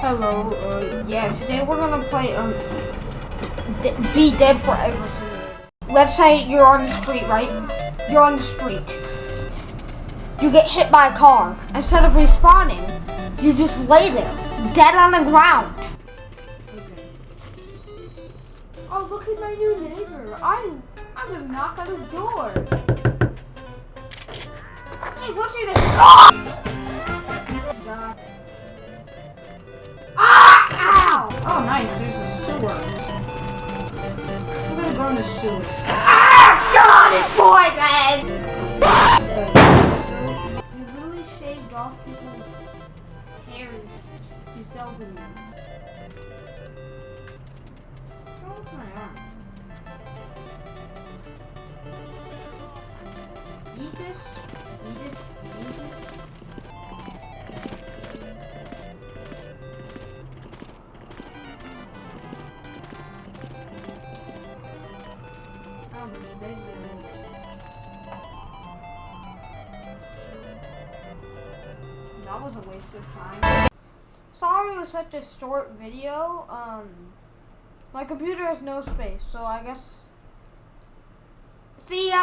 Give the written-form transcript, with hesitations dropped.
Hello, yeah, today we're gonna play, Be Dead Forever Simulator. Let's say you're on the street, right? You're on the street. You get hit by a car. Instead of respawning, you just lay there, dead on the ground. Okay. Oh, look at my new neighbor. I'm gonna knock on his door. Hey, what's your name? Oh, nice. There's a sewer. I'm gonna go in the sewer. Ah! God, it's poison! You really shaved off people's hair to sell them. Oh, my arm. Eat this. Eat this. Eat this. That was a waste of time. Sorry it was such a short video. My computer has no space, so I guess see ya.